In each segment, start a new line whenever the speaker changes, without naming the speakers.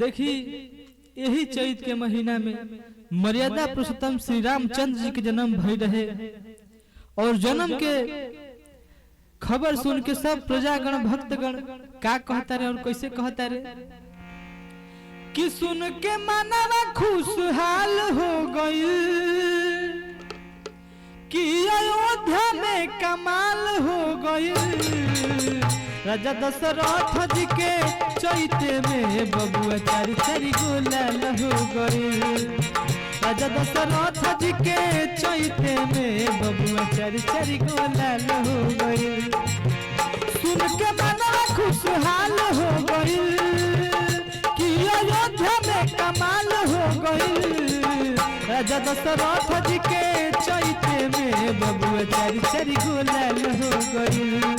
देखी यही चैत के महीना में मर्यादा पुरुषोत्तम श्री रामचंद्र जी के जन्म भई रहे और जन्म के खबर सुन के सब प्रजागण भक्तगण का कहता रे और कैसे कहता रे कि सुन के मनवा खुशहाल हो गई कि अयोध्या में कमाल हो गई। राजा दशरथ जी के चैते में बबुआ चारी चारी गुलाल हो गई। राजा दशरथ जी के चैते में बबुआ चारी चारी गुलाल हो गई। सुन के मनवा खुशहाल हो गई कि अयोध्या में कमाल हो गई। राजा दशरथ जी के चैते में बबुआ चारी चारी गुलाल हो गई।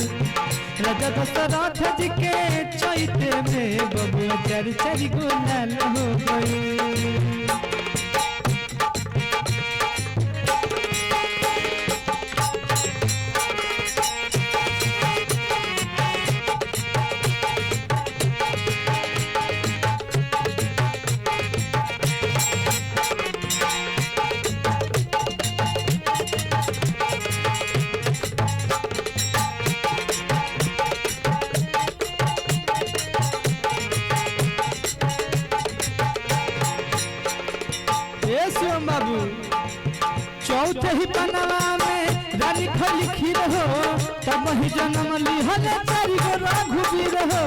राजा दशरथ जी के चैते में बबुआ चारी चारी गुलाल हो गई। बाबू चौथे ही पनवा में रानी खली खीर हो तब ही जन्म लिहल चारी गो रघुवीर हो।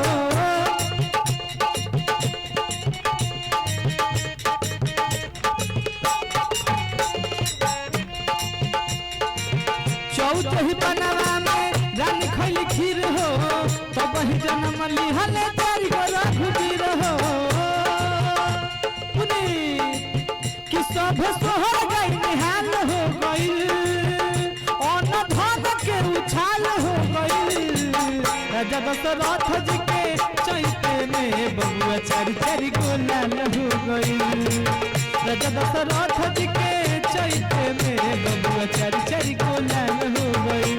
चौथे ही पनवा में रानी खली खीर हो तब ही जन्म लिहल चारी गो रघुवीर हो। सब सोहर गई निहाल हो गई अन्न धन के उछाल हो गई। राजा दशरथ जी के चैते में बबुआ चारी चारी गुलाल हो गई। राजा दशरथ जी के चैते में बबुआ चारी चारी गुलाल हो गई।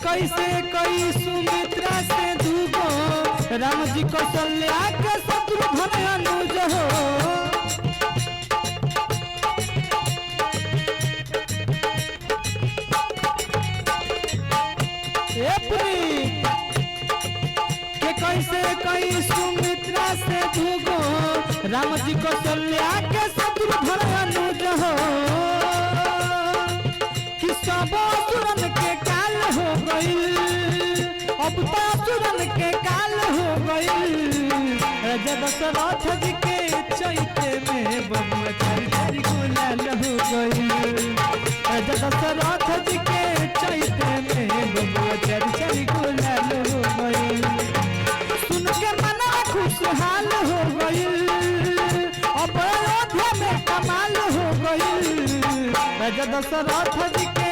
कैसे कई सुमित्रा से दूगो राम जी कौशल्या के शत्रुघ्न अनुज हो। के कैसे कई सुमित्रा से दूगो राम जी कौशल्या के शत्रुघ्न अनुज हो। कि सब असुरन के काल हो गई अब तो असुरन के काल हो गई। राजा दशरथ जी के चैते में बबुआ चारी चारी गुलाल हो गई। राजा दशरथ जी के चैते में बबुआ चारी चारी गुलाल हो गई। सुन के मना खुशहाल हो गई अब अयोध्या में कमाल हो गई। राजा दशरथ जी के